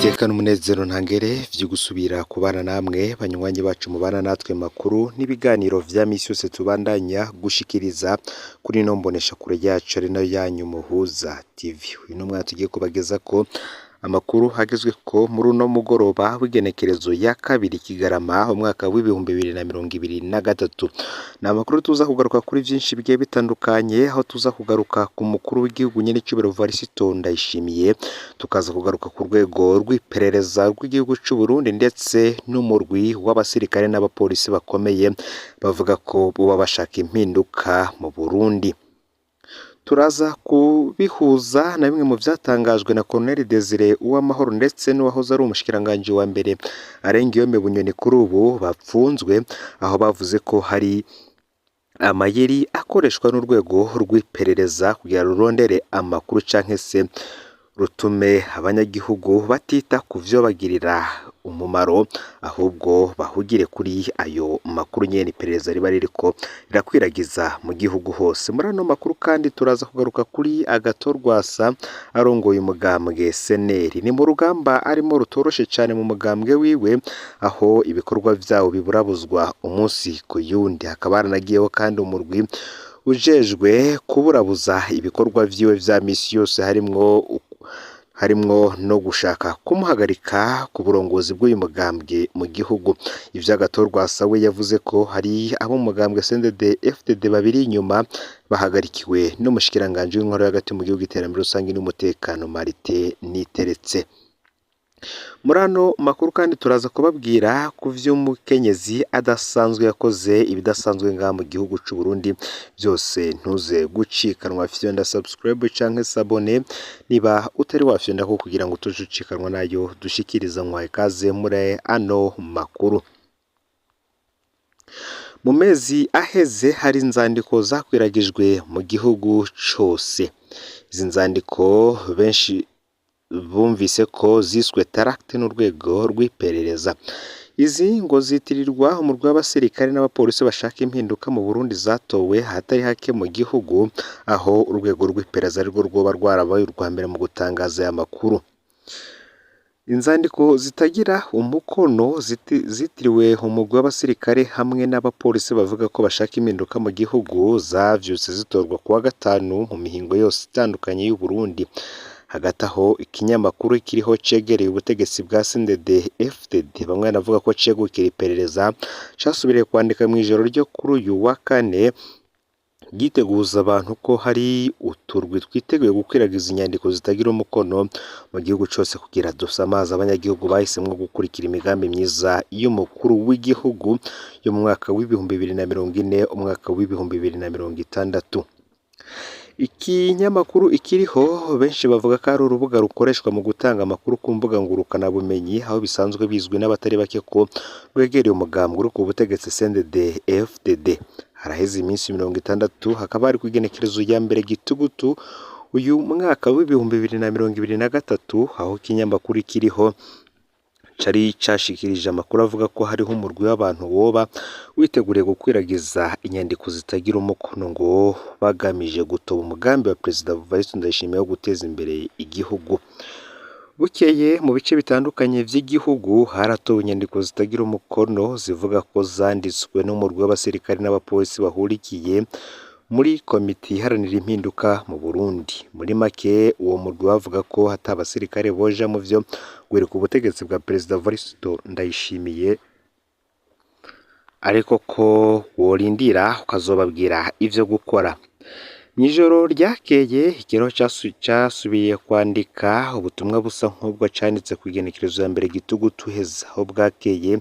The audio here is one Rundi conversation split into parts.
Iteka n'umunezero ntangere vyo gusubira kubana namwe banywanyi bacu mubana natwe makuru n'ibiganiro vya misi yose tubandanya gushikiriza kuri no mbonesha kure yacu ari nayo yanyu Muhuza TV. Uyu numwe tugiye kubageza ko amakuru hagezwe ko muri uno mugoroba w'igenekerezo ya kabiri Kigarama umwaka w'ibihumbi 2023. Na amakuru tuza kugaruka kuri vyinshi bigiye bitandukanye, aho tuza kugaruka ku mukuru w'igihugu nyene cyubero Varisito Ndayishimiye, tukaza kugaruka ku rwego rw'iperereza rw'igihugu cy'u Burundi ndetse n'umurwi w'abasirikare n'abapolisi bakomeye bavuga ko boba bashaka impinduka mu Burundi. Turaza kubihuza na bimwe mu vyatangajwe na Colonel Desire Uwamahoro ndetse n'uwahoze ari umushikiranganje wa mbere Arengiyome Bunyoni kuri ubu bapfunzwe, aho bavuze ko hari amayeri akoreshwa n'urwego rw'iperereza kugira rurondere amakuru canke se rutume abanyagihugu batita ku vyo bagirira umumaro, ahubwo bahugire kuri ayo makuru nyene iperereza riba ririko rirakwiragiza mu gihugu hose. Muri ano makuru kandi turaza kugaruka kuri RWASA arongoye umugambwe SNL. Ni mu rugamba arimo rutoroshe cyane mu mugambwe wiwe, aho ibikorwa vyawo biburabuzwa umunsi ku yundi. Hakaba haranagiyeho kandi umurwi ujejwe kuburabuza ibikorwa vyiwe vya misi yose harimwo no gushaka kumuhagarika ku burongozi bw'uyu mugambwe mu gihugu. Ivyo RWASA we yavuze ko hari abo mugambwe CNDD FDD babiri inyuma bahagarikiwe n'umushikiranganje w'inkoro hagati mu gihugu iterambere rusange n'umutekano Marite Niteretse. Muri ano makuru kandi turaza kubabwira ku vy'umukenyezi adasanzwe yakoze ibidasanzwe nga mu gihugu cy'u Burundi. Byose ntuze gucikanwa, fyonda subscribe canke sabone niba utari wafyonda ko kugira ngo tujucikanwa nayo dushikiriza mwaye kaze muri ano makuru. Mu mezi aheze hari inzandiko zakwiragijwe mu gihugu cose. Izi nzandiko benshi bumvise ko ziswe tarakte n'urwego rw'iperereza. Izi ngo zitirirwa umurwi w'abasirikare n'abapolisi bashaka impinduka mu Burundi zatowe hatari hake mu gihugu, aho urwego rw'iperereza rwo rwoba rwarabaye urwa mbere mu gutangaza aya makuru. Inzandiko zitagira umukono zitiriwe umugwi w'abasirikare hamwe n'abapolisi bavuga ko bashaka impinduka mu gihugu zavyutse zitorwa kuwa gatanu mu mihingo yose itandukanye y'u Burundi. Hagati aho ikinyamakuru kiriho cegereye ubutegetsi bwa CNDD FDD bamwe banavuga ko cegukira iperereza casubiriye kwandika mu ijoro ryo kuri uyu wa kane giteguza abantu ko hari uturwi twiteguye gukwiragiza inyandiko zitagira umukono mu gihugu cyose kugira dusamaza abanyagihugu bahisemwo gukurikira imigambi myiza y'umukuru w'igihugu yo mu mwaka w'ibihumbi 2040 umwaka w'ibihumbi 2060. Ikinyamakuru ikiriho benshi bavuga ko ari urubuga rukoreshwa mu gutanga amakuru ku mbuga ngurukana bumenyi, aho bisanzwe bizwi n'abatari bake ko rwegereye umugambwe uri ku butegetsi CNDD FDD. Haraheze iminsi 60 hakaba ari kwigenekerezo ya mbere gitugutu uyu mwaka w'ibihumbi 2023, aho ikinyamakuru ikiriho cari cashikirije amakuru avuga ko hariho umurwi w'abantu woba witeguriye gukwiragiza inyandiko zitagira umukono ngo bagamije gutoba umugambi wa Perezida Varisito Ndayishimiye wo guteza imbere igihugu. Bukeye mu bice bitandukanye vy'igihugu haratowe inyandiko zitagira umukono zivuga ko zanditswe n'umurwi w'abasirikare n'abapolisi bahurikiye muri komite iharanira impinduka mu Burundi. Muri make uwo murwi bavuga ko hata abasirikare boja mu vyo gwereka ubutegetsi bwa Perezida Varisito Ndayishimiye, ariko ko worindira ukazobabwira ivyo gukora. Mw'ijoro ryakeye ikiro casubiye kwandika ubutumwa busa nk'ubwo canditse ku igenekerezo ya mbere gitugutu heza, aho bwakeye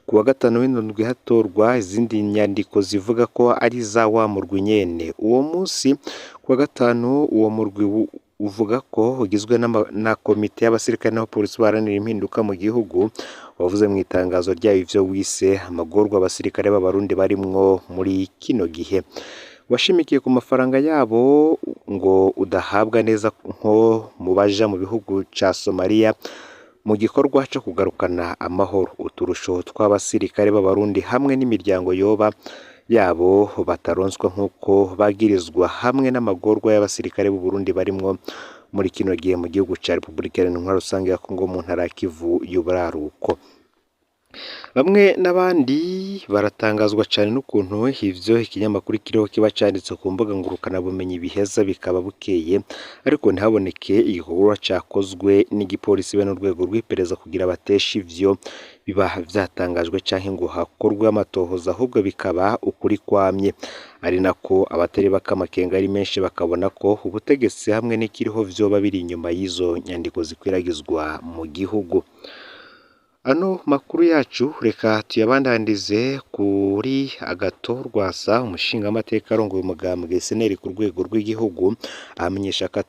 kuwa gatanu w'indwi hatorwa izindi nyandiko zivuga ko ari za wa murwi nyene. Uwo munsi kuwa gatanu uwo murwi uvuga ko ugizwe na komite y'abasirikare n'abapolisi baharanira impinduka mu gihugu, wavuze mu itangazo ryayo ivyo wise amagorwa abasirikare b'abarundi barimwo muri kino gihe. Washimikiye ku mafaranga yabo ngo udahabwa neza nko mu baja mu bihugu ca Somalia mu gikorwa cyo kugarukana amahoro. Uturusho tw'abasirikare b'abarundi hamwe n'imiryango yoba yabo bataronswa nk'uko bagirizwa hamwe n'amagorwa y'abasirikare b'u Burundi barimwo muri kino gihe mu gihugu ca Repubulika Iharanira Rusange ya Kongo mu ntara ya Kivu y'Uburaruko. Bamwe n'abandi baratangazwa cyane n'ukuntu ivyo ikinyamakuru kiriho kiba canditse ku mbuga ngurukana bumenyi biheza bikaba bukeye, ariko ntihaboneke igikorwa cakozwe n'igipolisi be n'urwego rw'iperereza kugira bateshe ivyo biba vyatangajwe canke ngo hakorwe amatohoza, ahubwo bikaba ukuri kwamye. Ari nako abatari bakamakenga ari menshi bakabona ko ubutegetsi hamwe n'ikiriho vyoba biri inyuma y'izo nyandiko zikwiragizwa mu gihugu. Ano makuru yacu reka tuyabandandize kuri RWASA, umushingamateka arongoye umugambwe SNL ku rwego rw'igihugu, amenyesha ko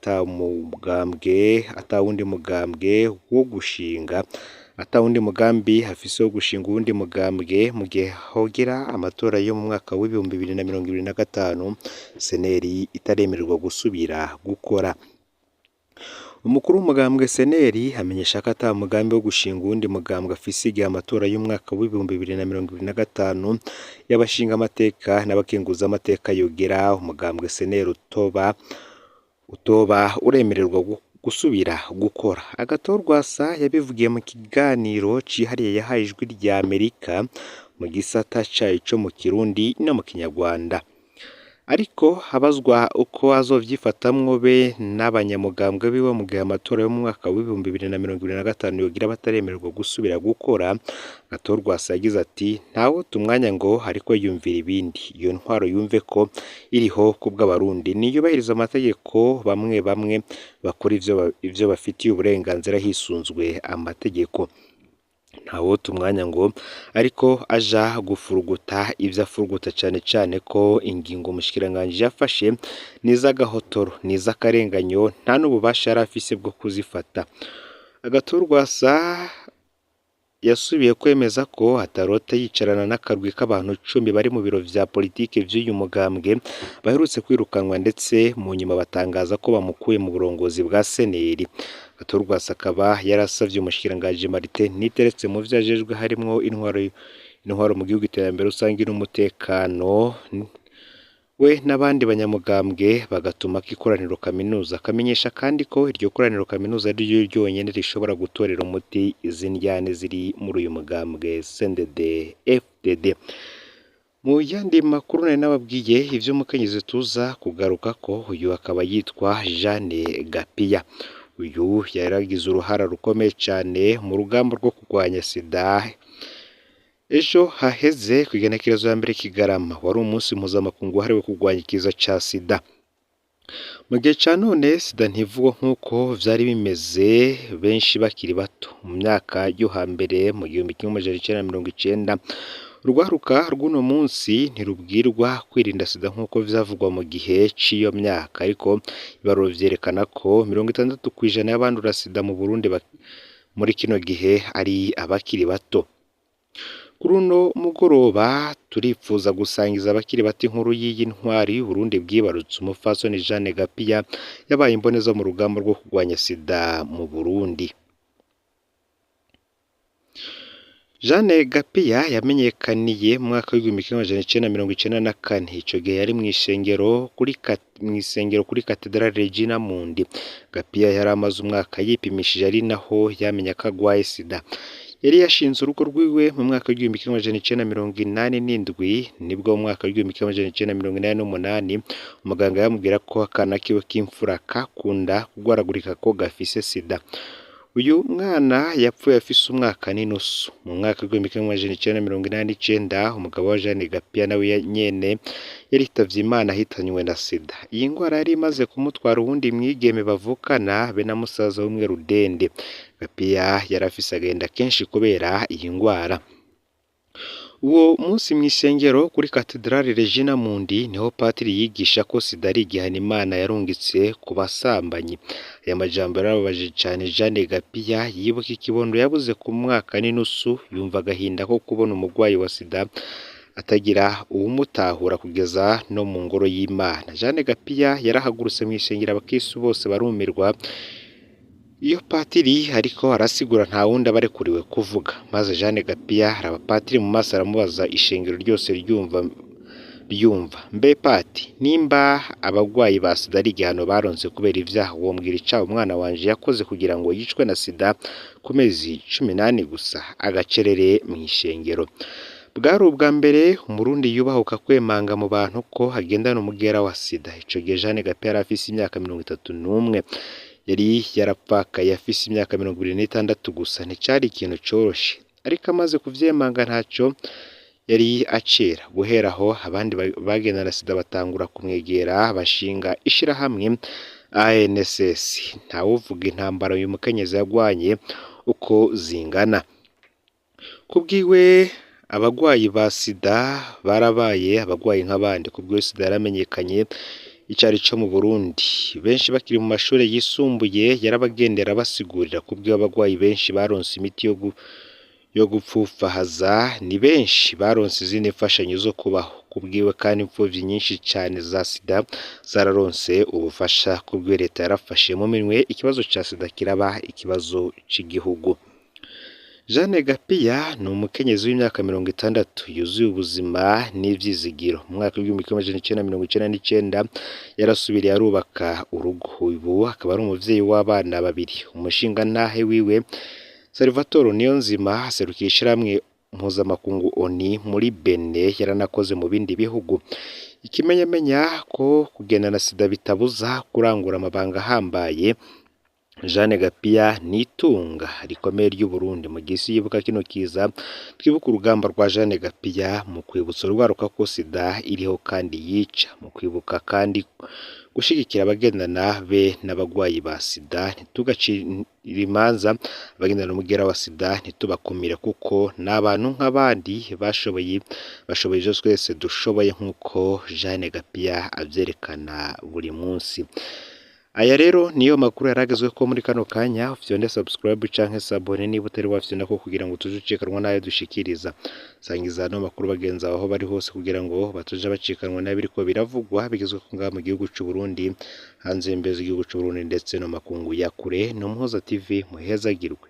atawundi mugambi hafise wo gushinga uwundi mugambwe mu gihe hogera amatora yo mu mwaka w'ibihumbi 2025 SNL itaremererwa gusubira gukora. Umukuru w'umugambwe SNL amenyesha ko ata mugambi wo gushinga uwundi mugambwe afise igihe amatora y'umwaka w'ibihumbi 2025 y'abashinga amateka n'abakenguza amateka yogera, umugambwe SNL utoba uremererwa gusubira gukora. RWASA yabivugiye mu kiganiro cihariye yahaye ijwi rya Amerika mu gisata cayo co mu Kirundi no mu Kinyarwanda. Ariko habazwa uko azovyifatamwo be n'abanyamugambwe biwe mu gihe amatora yo mu mwaka w'ibihumbi 2025 yogira bataremererwa gusubira gukora, RWASA yagize ati ntawo tumwanya ngo ariko yumvira ibindi, iyo ntwaro yumve ko iriho kubw'abarundi, niyubahiriza amategeko, bamwe bakora ivyo bafitiye uburenganzira hisunzwe amategeko. Ntawo tumwanya ngo ariko aja gufuruguta ivyo afuruguta cane ko ingingo umushikiranganje yafashe niz'agahotoro niz'akarenganyo, nta n'ububasha yari afise bwo kuzifata. RWASA yasubiye kwemeza ko atarota yicarana n'akarwi k'abantu 10 bari mu biro vya politike vy'uyu mugambwe baherutse kwirukanwa, ndetse mu nyuma batangaza ko bamukuye mu burongozi bwa SNL. RWASA akaba yarasavye umushikiranganje Martin niteretse mu vyajejwe harimwo intwaro mu gihugu, iterambere rusange n'umutekano, we n'abandi banyamugambwe bagatuma k'ikoraniro kaminuza. Akamenyesha kandi ko iryo koraniro kaminuza ari ryo ryonyene rishobora gutorera umuti izi ndyane ziri muri uyu mugambwe CNDD-FDD. Mu yandi makuru nari nababwiye ivy'umukenyezi tuza kugaruka ko, uyu akaba yitwa Jeanne GAPIYA. Uyu yaragize uruhara rukomeye cyane mu rugamba rwo kurwanya sida. Ejo haheze kw'igenekerezo ya mbere Kigarama wari umunsi mpuzamakungu wahariwe kurwanya ikiza ca sida. Mu gihe ca none sida ntivugwa nk'uko vyari bimeze benshi bakiri bato mu myaka yo hambere mu 1990. Urwaruka rw'uno munsi ntirubwirwa kwirinda sida nk'uko vyavugwa mu gihe c'iyo myaka, ariko ibaruro vyerekana ko 60% y'abandura sida mu Burundi muri kino gihe ari abakiri bato. Kuri uno mugoroba turipfuza gusangiza abakiri bato inkuru y'iyi ntwari Burundi bwibarutse, umupfasoni Jeanne GAPIYA yabaye imboneza mu rugamba rwo kurwanya sida mu Burundi. Jeanne GAPIYA yamenyekaniye mu mwaka w'1994. Ico gihe yari mw'isengero kuri Cathedrale Regina Mundi. GAPIYA yari amaze umwaka yipimishije, ari naho yamenya ko agwaye sida. Yari yashinze urugo rwiwe mu mwaka w'1987, nibwo mu mwaka w'1988 umuganga yamubwira ko akana kiwe k'imfura kakunda kugwaragurika ko gafise sida. Uyu mwana yapfuye afise umwaka n'inusu. Mu mwaka w'1989 umugabo wa Jeanne GAPIYA nawe nyene yaritavye Imana ahitanywe na sida. Iyi ngwara yari imaze kumutwara uwundi mwigeme bavukana be na musaza w'umwe Rudende. GAPIYA yari afise agenda kenshi kubera iyi ngwara. Uwo munsi mw'isengero kuri Cathedrale Regina Mundi niho patiri yigisha ko sida ari igihano Imana yarungitse ku basambanyi. Aya majambo yarababaje cyane Jeanne GAPIYA, yibuka ikibondo yabuze ku mwaka n'inusu, yumva agahinda ko kubona umugwayi wa sida atagira uwumutahura kugeza no mu ngoro y'Imana. Jeanne GAPIYA yarahagurutse mw'isengero, abakristo bose barumirwa. Iyo patiri ariko arasigura nta wundi abarekuriwe kuvuga, maze Jeanne GAPIYA araba patiri mu maso aramubaza ishengero ryose ryumva byumva. Mbe Pati, nimba abagwayi ba sida ari igihano baronse kubera ivyaha, wombwira icaha umwana wanje yakoze kugira ngo yicwe na sida ku mezi 18 gusa agacerere mw'ishengero? Bwari ubwa mbere umurundi yubahuka kwemanga mu bantu ko hagendana umugera wa sida. Ico gihe Jeanne GAPIYA yari afise imyaka 31, yari yarapfakaye afise imyaka 26 gusa. Nticari ikintu coroshe, ariko amaze kuvyemanga ntaco yari acera. Guheraho abandi bagendana sida batangura kumwegera, bashinga ishirahamwe ANSS. Ntawuvuga intambara uyu mukenyezi yagwanye uko zingana. Kubwiwe abagwayi ba sida barabaye abagwayi nk'abandi. Kubwiwe sida yaramenyekanye icari co mu Burundi. Benshi bakiri mu mashuri yisumbuye yarabagendera basigurira. Kubwiwe abagwayi benshi baronse imiti yo gupfufahaza, ni benshi baronse izindi mfashanyo zo kubaho. Kubwiwe kandi impfuvyi nyinshi cane za sida zararonse ubufasha. Kubwiwe leta yarafashe mu minwe ikibazo ca sida kiraba ikibazo c'igihugu. Jeanne GAPIYA ni umukenyezi w'imyaka 60 yuzuye ubuzima n'ivyizigiro. Mu mwaka w'1999 yarasubiriye arubaka urugo. Ubu akaba ari umuvyeyi w'abana babiri. Umushingantahe wiwe Salvatore Niyonzima aserukiye ishirahamwe mpuzamakungu ONU muri Benin, yaranakoze mu bindi bihugu. Ikimenyamenya ko kugendana sida bitabuza kurangura amabanga ahambaye. Jeanne GAPIYA ni itunga rikomeye ry'u Burundi. Mu gihe isi yibuka kino kiza, twibuka urugamba rwa Jeanne GAPIYA mu kwibutsa urwaruka ko sida iriho kandi yica, mu kwibuka kandi gushigikira abagendana be n'abagwayi ba sida. Ntitugacire imanza abagendana umugera wa sida, ntitubakumire kuko n'abantu nk'abandi bashoboye ivyo twese dushoboye, nk'uko Jeanne GAPIYA avyerekana buri munsi. Aya rero niyo makuru yaragezwe ko muri kano kanya. Ufyonde subscribe canke sabone niba utari wafyonda ko kugira ngo tuje ucikanwa nayo dushikiriza. Sangiza no makuru bagenza aho bari hose kugira ngo batuje bacikanwa nayo biriko biravugwa bigezwe ko ngaha mu gihugu c'u Burundi, hanze imbeze igihugu c'u Burundi ndetse no makungu ya kure. No Muhoza TV muhezagirwe.